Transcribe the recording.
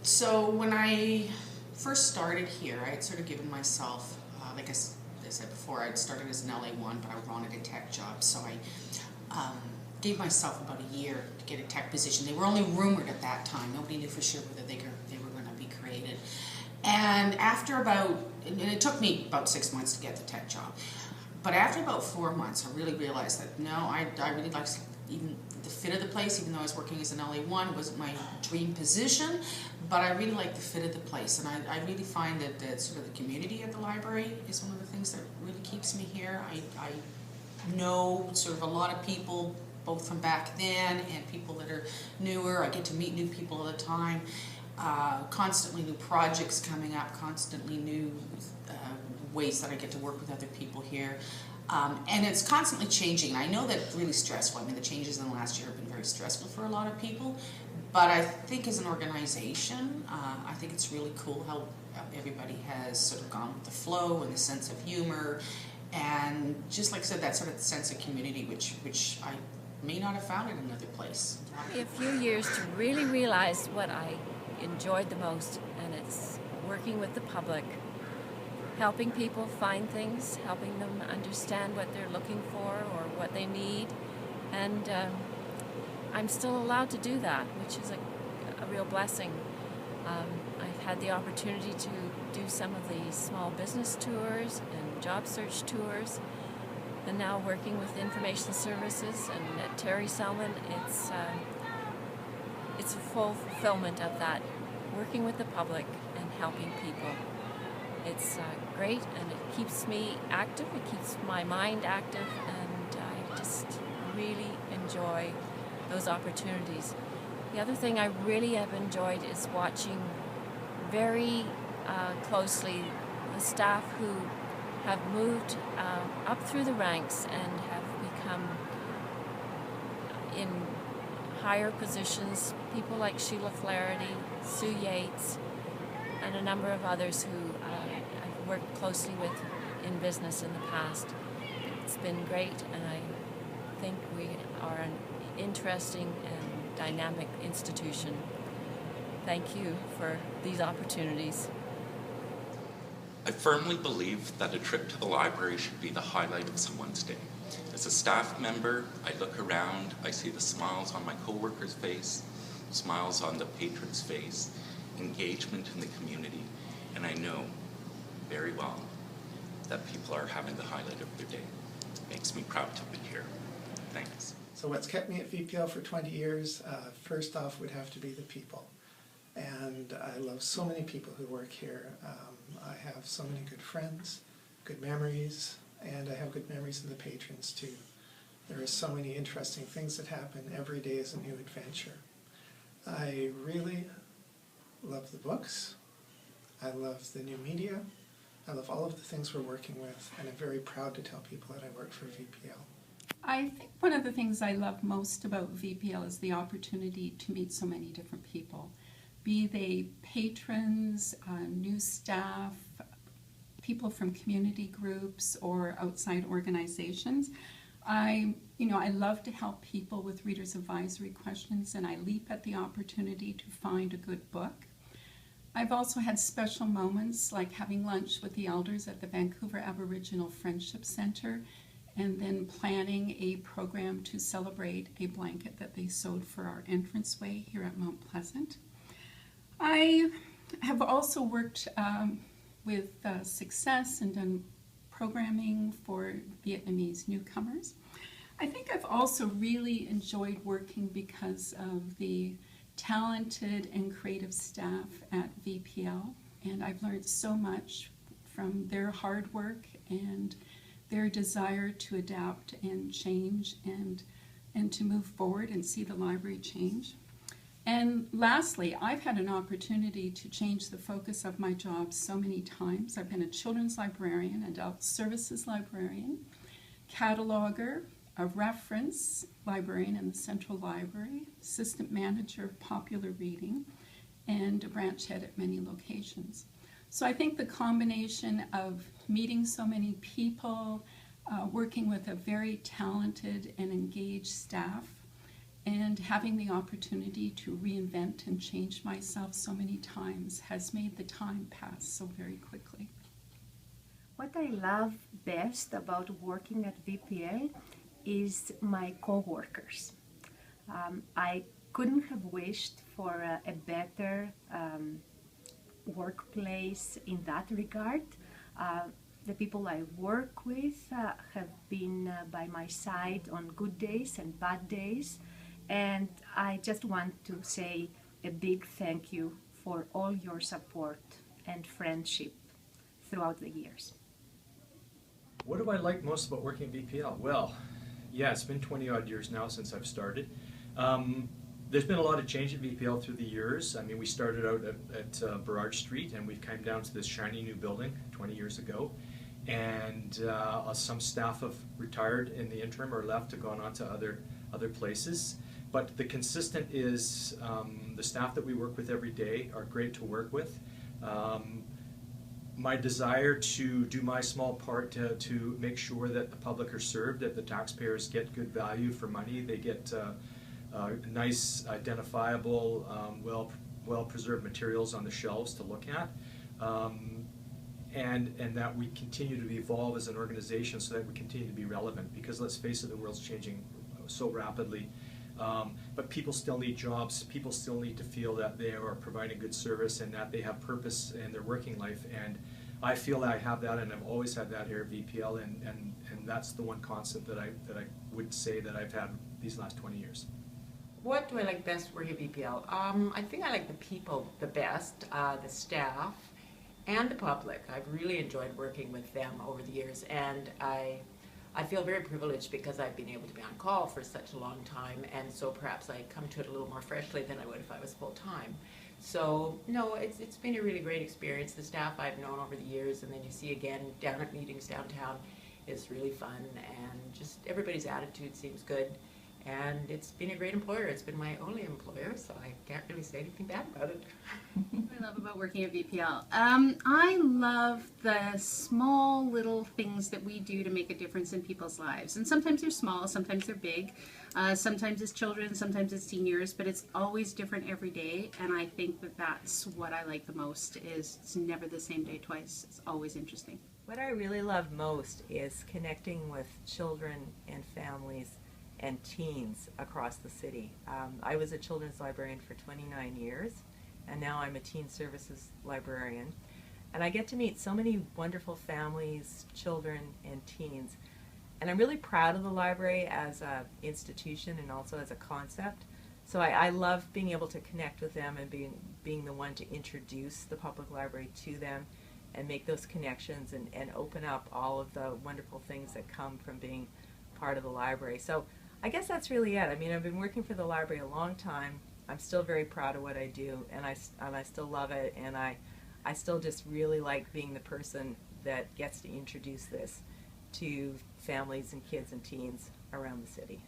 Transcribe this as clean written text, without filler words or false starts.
So when I first started here, I had sort of given myself, like I said before, I'd started as an LA1, but I wanted a tech job, so I gave myself about a year to get a tech position. They were only rumored at that time. Nobody knew for sure whether they were going to be created. And after and it took me about 6 months to get the tech job, but after about 4 months, I really realized that no, I really liked even the fit of the place, even though I was working as an LA1, it wasn't my dream position, but I really like the fit of the place, and I really find that sort of the community at the library is one of the things that really keeps me here. I know sort of a lot of people, both from back then and people that are newer. I get to meet new people all the time, constantly new projects coming up, constantly new ways that I get to work with other people here. And it's constantly changing. I know that's really stressful. I mean, the changes in the last year have been very stressful for a lot of people. But I think as an organization, I think it's really cool how everybody has sort of gone with the flow and the sense of humor. And just like I said, that sort of sense of community, which I may not have found in another place. It took me a few years to really realize what I enjoyed the most, and it's working with the public. Helping people find things, helping them understand what they're looking for or what they need. And I'm still allowed to do that, which is a real blessing. I've had the opportunity to do some of the small business tours and job search tours, and now working with information services and at Terry Selman, it's a full fulfillment of that, working with the public and helping people. It's great, and it keeps me active, it keeps my mind active, and I just really enjoy those opportunities. The other thing I really have enjoyed is watching very closely the staff who have moved up through the ranks and have become in higher positions, people like Sheila Flaherty, Sue Yates, and a number of others who I've worked closely with in business in the past. It's been great, and I think we are an interesting and dynamic institution. Thank you for these opportunities. I firmly believe that a trip to the library should be the highlight of someone's day. As a staff member, I look around, I see the smiles on my coworker's face, smiles on the patron's face, engagement in the community, and I know very well that people are having the highlight of their day. It makes me proud to be here. Thanks. So what's kept me at VPL for 20 years, first off would have to be the people. And I love so many people who work here. I have so many good friends, good memories, and I have good memories of the patrons too. There are so many interesting things that happen. Every day is a new adventure. I really love the books. I love the new media. I love all of the things we're working with, and I'm very proud to tell people that I work for VPL. I think one of the things I love most about VPL is the opportunity to meet so many different people, be they patrons, new staff, people from community groups or outside organizations. I love to help people with readers' advisory questions, and I leap at the opportunity to find a good book. I've also had special moments like having lunch with the elders at the Vancouver Aboriginal Friendship Center and then planning a program to celebrate a blanket that they sewed for our entranceway here at Mount Pleasant. I have also worked with success and done programming for Vietnamese newcomers. I think I've also really enjoyed working because of the talented and creative staff at VPL, and I've learned so much from their hard work and their desire to adapt and change and to move forward and see the library change. And lastly, I've had an opportunity to change the focus of my job so many times. I've been a children's librarian, adult services librarian, cataloger, a reference librarian in the Central Library, assistant manager of popular reading, and a branch head at many locations. So I think the combination of meeting so many people, working with a very talented and engaged staff, And having the opportunity to reinvent and change myself so many times has made the time pass so very quickly. What I love best about working at VPL is my co-workers. I couldn't have wished for a better workplace in that regard. The people I work with have been by my side on good days and bad days, and I just want to say a big thank you for all your support and friendship throughout the years. What do I like most about working at VPL? Well, yeah, it's been 20 odd years now since I've started. There's been a lot of change at VPL through the years. I mean, we started out at Burrard Street, and we've come down to this shiny new building 20 years ago. And some staff have retired in the interim or left to go on to other places. But the consistent is the staff that we work with every day are great to work with. My desire to do my small part to make sure that the public are served, that the taxpayers get good value for money, they get nice, identifiable, well-preserved materials on the shelves to look at, and that we continue to evolve as an organization so that we continue to be relevant. Because let's face it, the world's changing so rapidly. But people still need jobs. People still need to feel that they are providing good service and that they have purpose in their working life. And I feel that I have that, and I've always had that here at VPL. And that's the one constant that I would say that I've had these last 20 years. What do I like best working at VPL? I think I like the people the best, the staff, and the public. I've really enjoyed working with them over the years, and I feel very privileged because I've been able to be on call for such a long time, and so perhaps I come to it a little more freshly than I would if I was full-time. So, no, it's been a really great experience. The staff I've known over the years, and then you see again down at meetings downtown, is really fun, and just everybody's attitude seems good. And it's been a great employer. It's been my only employer, so I can't really say anything bad about it. What I love about working at VPL. I love the small little things that we do to make a difference in people's lives. And sometimes they're small, sometimes they're big. Sometimes it's children, sometimes it's seniors, but it's always different every day. And I think that that's what I like the most, is it's never the same day twice. It's always interesting. What I really love most is connecting with children and families and teens across the city. I was a children's librarian for 29 years, and now I'm a teen services librarian. And I get to meet so many wonderful families, children, and teens. And I'm really proud of the library as an institution and also as a concept. So I love being able to connect with them and being the one to introduce the public library to them and make those connections and open up all of the wonderful things that come from being part of the library. So I guess that's really it. I mean, I've been working for the library a long time. I'm still very proud of what I do, and I still love it, and I still just really like being the person that gets to introduce this to families and kids and teens around the city.